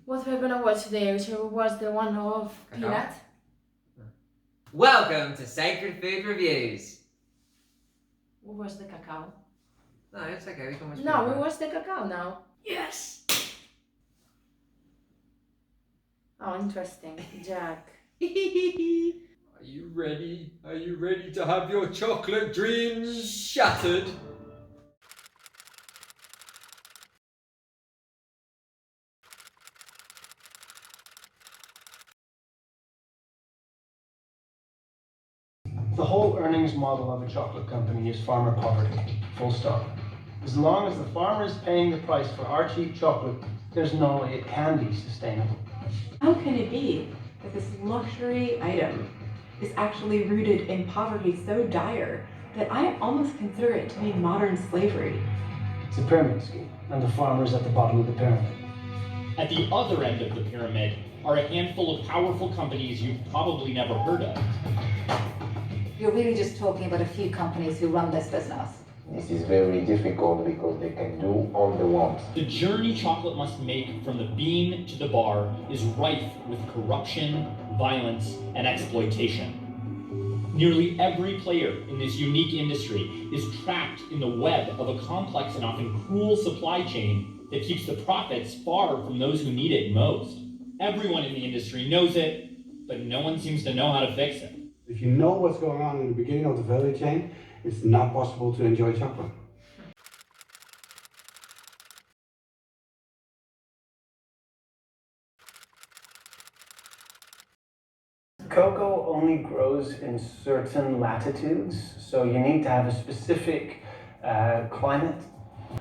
What we're gonna watch today? Shall we watch the one of Peanut? Welcome to Sacred Food Reviews. We watch the cacao. No, it's okay. We can watch. No, we watch the cacao now. Yes. Oh, interesting, Jack. Are you ready? Are you ready to have your chocolate dreams shattered? The whole earnings model of a chocolate company is farmer poverty, full stop. As long as the farmer is paying the price for our cheap chocolate, there's no way it can be sustainable. How can it be that this luxury item is actually rooted in poverty so dire that I almost consider it to be modern slavery? It's a pyramid scheme, and the farmer's at the bottom of the pyramid. At the other end of the pyramid are a handful of powerful companies you've probably never heard of. You're really just talking about a few companies who run this business. This is very difficult because they can do all they want. The journey chocolate must make from the bean to the bar is rife with corruption, violence, and exploitation. Nearly every player in this unique industry is trapped in the web of a complex and often cruel supply chain that keeps the profits far from those who need it most. Everyone in the industry knows it, but no one seems to know how to fix it. If you know what's going on in the beginning of the value chain, it's not possible to enjoy chocolate. Cocoa only grows in certain latitudes, so you need to have a specific climate.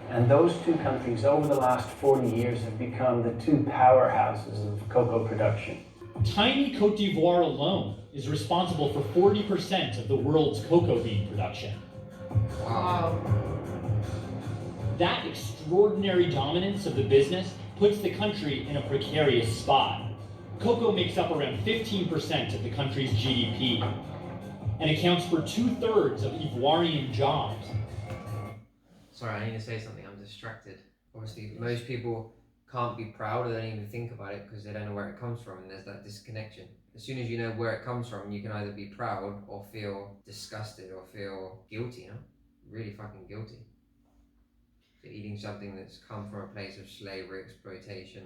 And those two countries over the last 40 years have become the two powerhouses of cocoa production. Tiny Cote d'Ivoire alone is responsible for 40% of the world's cocoa bean production. Wow. That extraordinary dominance of the business puts the country in a precarious spot. Cocoa makes up around 15% of the country's GDP and accounts for 2/3 of Ivoirian jobs. Sorry, I need to say something. I'm distracted. Obviously, most people can't be proud or they don't even think about it because they don't know where it comes from, and there's that disconnection. As soon as you know where it comes from, you can either be proud or feel disgusted or feel guilty, you know? Really fucking guilty. For eating something that's come from a place of slavery, exploitation.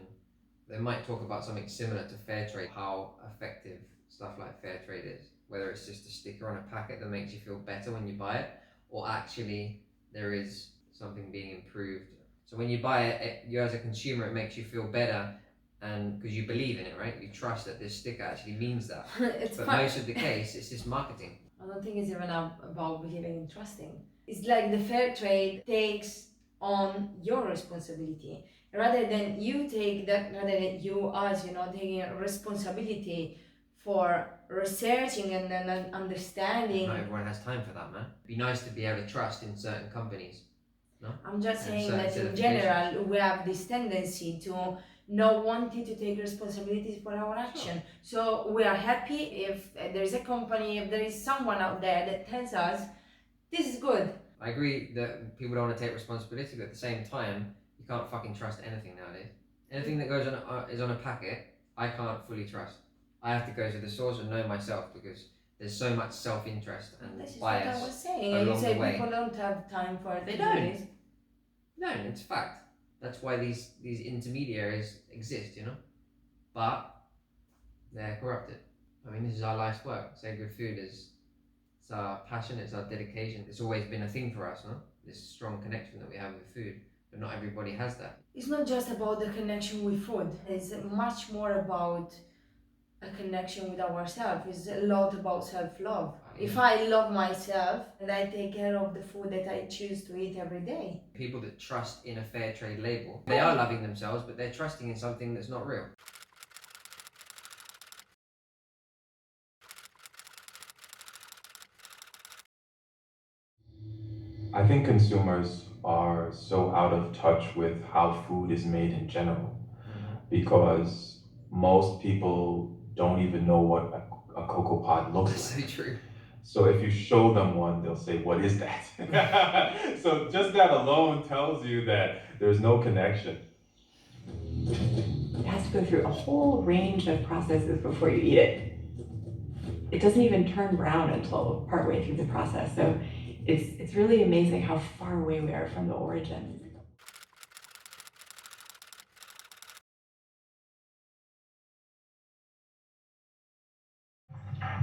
They might talk about something similar to fair trade, how effective stuff like fair trade is. Whether it's just a sticker on a packet that makes you feel better when you buy it, or actually there is something being improved. So when you buy it, you as a consumer, it makes you feel better, and because you believe in it, right? You trust that this sticker actually means that. But most of the case, it's just marketing. I don't think it's even about believing and trusting. It's like the fair trade takes on your responsibility rather than you take that, rather than you as taking responsibility for researching and then understanding. Not everyone has time for that, man. It'd be nice to be able to trust in certain companies. No? I'm just saying that in general we have this tendency to not wanting to take responsibility for our action. Sure. So we are happy if there is a company, if there is someone out there that tells us this is good. I agree that people don't want to take responsibility, but at the same time, you can't fucking trust anything nowadays. Anything that goes on is on a packet, I can't fully trust. I have to go to the source and know myself because there's so much self-interest and This is bias. what I was saying. along You say the way. people don't have time for They to don't. do this. No, it's fact. That's why these intermediaries exist, you know? But they're corrupted. I mean, this is our life's work. Sacred food is it's our passion, it's our dedication. It's always been a thing for us, no? This strong connection that we have with food. But not everybody has that. It's not just about the connection with food. It's much more about a connection with ourselves. It's a lot about self-love. If I love myself and I take care of the food that I choose to eat every day. People that trust in a fair trade label, they are loving themselves, but they're trusting in something that's not real. I think consumers are so out of touch with how food is made in general because most people don't even know what a cocoa pod looks like. That's so true. So if you show them one, they'll say, "What is that?" So just that alone tells you that there's no connection. It has to go through a whole range of processes before you eat it. It doesn't even turn brown until partway through the process. So it's really amazing how far away we are from the origin.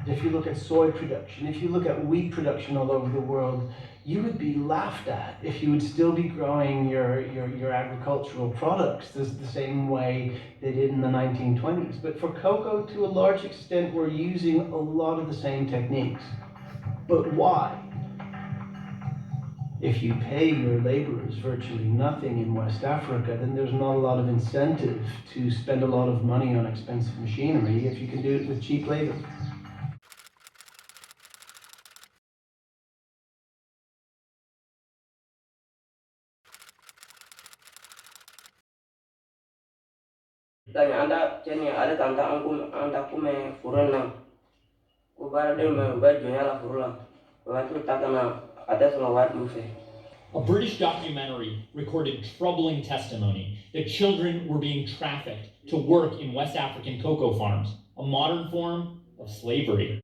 If you look at soy production, if you look at wheat production all over the world, you would be laughed at if you would still be growing your agricultural products the same way they did in the 1920s. But for cocoa, to a large extent, we're using a lot of the same techniques. But why? If you pay your laborers virtually nothing in West Africa, then there's not a lot of incentive to spend a lot of money on expensive machinery if you can do it with cheap labor. Tanya anda ceni ada tanta angkum anda kume furena ubara del me uba jonya la furula watu takana ada sono wat mufe. A British documentary recorded troubling testimony that children were being trafficked to work in West African cocoa farms, a modern form of slavery.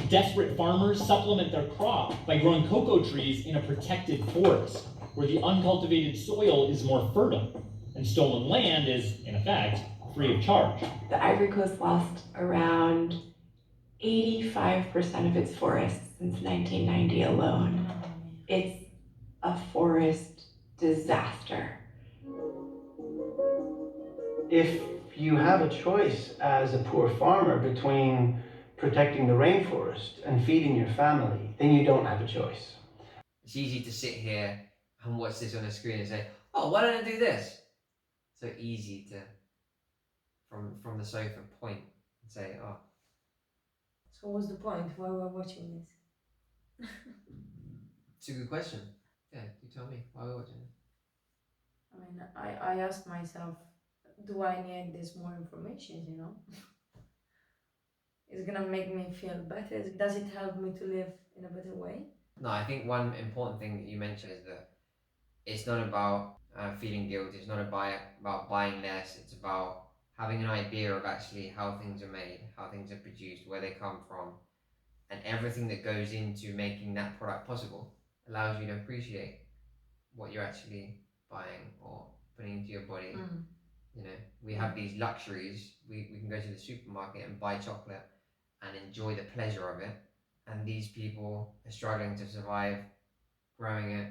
Desperate farmers supplement their crop by growing cocoa trees in a protected forest, where the uncultivated soil is more fertile, and stolen land is, in effect, free of charge. The Ivory Coast lost around 85% of its forests since 1990 alone. It's a forest disaster. If you have a choice as a poor farmer between protecting the rainforest and feeding your family, then you don't have a choice. It's easy to sit here and watch this on a screen and say, oh, why don't I do this? So easy to, from the sofa, point and say, oh. So what's the point? Why we're watching this? It's a good question. Yeah, you tell me, why are we watching this? I mean, I asked myself, do I need this more information, you know? It's gonna make me feel better. Does it help me to live in a better way? No, I think one important thing that you mentioned is that it's not about feeling guilty. It's not about buying less. It's about having an idea of actually how things are made, how things are produced, where they come from, and everything that goes into making that product possible allows you to appreciate what you're actually buying or putting into your body. You know, we have these luxuries. We can go to the supermarket and buy chocolate and enjoy the pleasure of it. And these people are struggling to survive growing it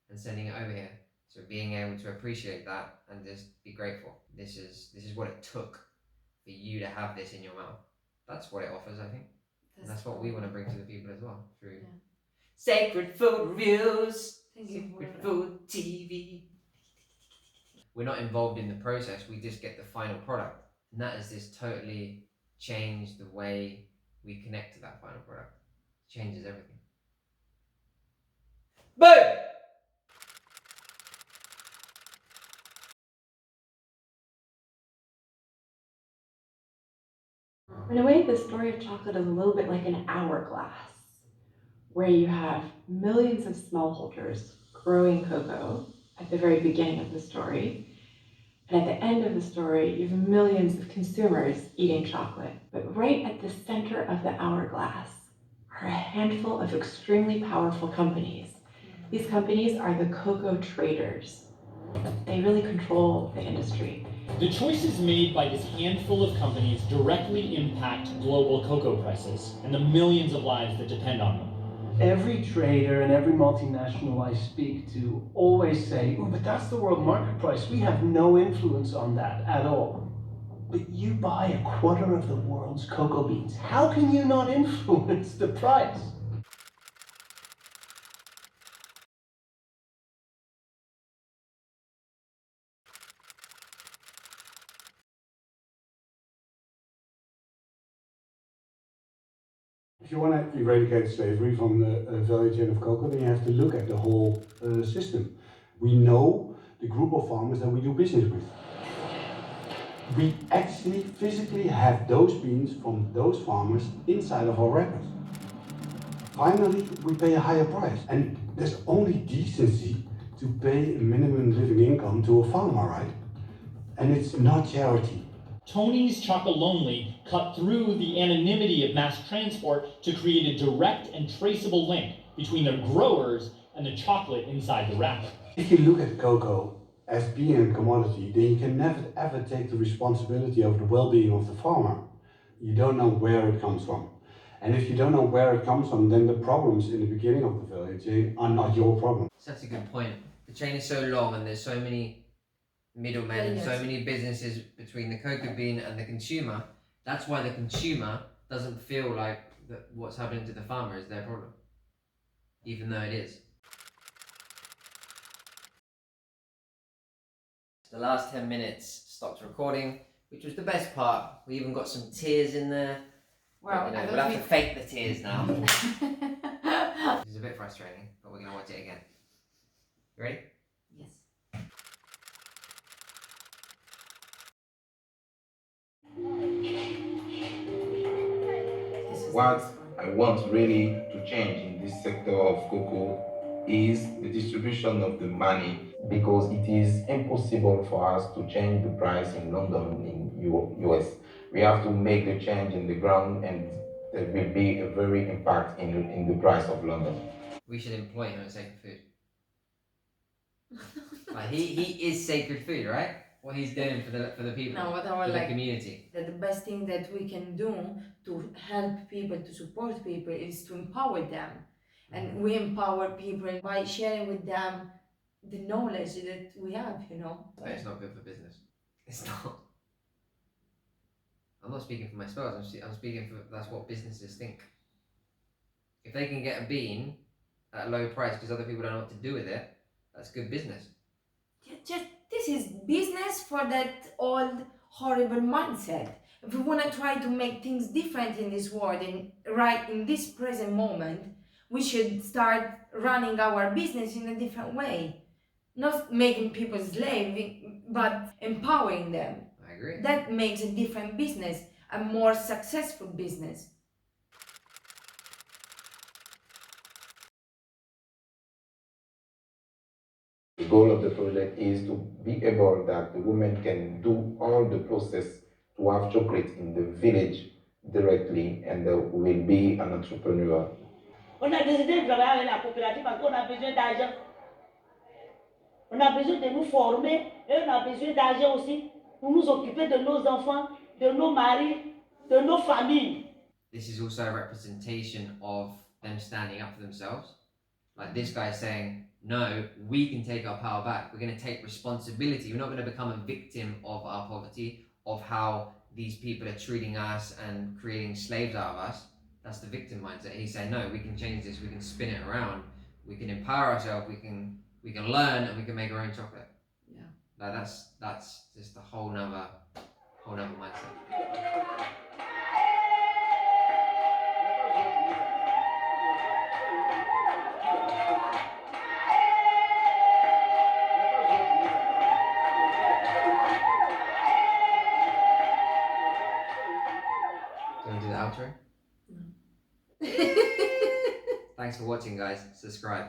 and sending it over here. So being able to appreciate that and just be grateful. This is what it took for you to have this in your mouth. That's what it offers, I think. And that's what we want to bring to the people as well through Sacred Food Reviews, Sacred Food TV. We're not involved in the process, we just get the final product. And that has just totally changed the way we connect to that final product. It changes everything. Boom! In a way, the story of chocolate is a little bit like an hourglass, where you have millions of smallholders growing cocoa at the very beginning of the story. And at the end of the story, you have millions of consumers eating chocolate. But right at the center of the hourglass are a handful of extremely powerful companies. These companies are the cocoa traders. They really control the industry. The choices made by this handful of companies directly impact global cocoa prices and the millions of lives that depend on them. Every trader and every multinational I speak to always say, oh, but that's the world market price. We have no influence on that at all. But you buy a quarter of the world's cocoa beans. How can you not influence the price? If you want to eradicate slavery from the value chain of cocoa, then you have to look at the whole system. We know the group of farmers that we do business with. We actually physically have those beans from those farmers inside of our wrappers. Finally, we pay a higher price. And there's only decency to pay a minimum living income to a farmer, right? And it's not charity. Tony's Chocolonely cut through the anonymity of mass transport to create a direct and traceable link between the growers and the chocolate inside the wrapper. If you look at cocoa as being a commodity, then you can never ever take the responsibility over the well-being of the farmer. You don't know where it comes from. And if you don't know where it comes from, then the problems in the beginning of the value chain are not your problem. That's a good point. The chain is so long and there's so many middlemen and so many businesses between the cocoa bean and the consumer. That's why the consumer doesn't feel like that what's happening to the farmer is their problem, even though it is. The last 10 minutes stopped recording, which was the best part. We even got some tears in there. Well, but, we'll have to fake the tears now. This is a bit frustrating, but we're going to watch it again. You ready? Yes. What I want really to change in this sector of cocoa is the distribution of the money, because it is impossible for us to change the price in London, in US. We have to make the change in the ground, and there will be a very impact in the price of London. We should employ him at Sacred Food. Like he is sacred food, right? What he's doing for the people, for the community. That the best thing that we can do to help people, to support people, is to empower them. And we empower people by sharing with them the knowledge that we have, you know. But it's not good for business. It's not. I'm not speaking for myself. I'm speaking for that's what businesses think. If they can get a bean at a low price because other people don't know what to do with it, that's good business. Just this is business for that old horrible mindset. If we want to try to make things different in this world, and right in this present moment, we should start running our business in a different way. Not making people slaves, but empowering them. I agree. That makes a different business, a more successful business. The goal of the project is to be able that the women can do all the process to have chocolate in the village directly, and will be an entrepreneur. On a décidé de travailler avec la coopérative parce qu'on a besoin d'argent. On a besoin de nous former et on a besoin d'argent aussi pour nous occuper de nos enfants, de nos maris, de nos familles. This is also a representation of them standing up for themselves. Like this guy saying, no, we can take our power back. We're going to take responsibility. We're not going to become a victim of our poverty, of how these people are treating us and creating slaves out of us. That's the victim mindset. He's saying, no, we can change this. We can spin it around. We can empower ourselves. We can learn, and we can make our own chocolate. Yeah. Like that's just a whole nother mindset. Do you want to do the outro? No. Thanks for watching, guys. Subscribe.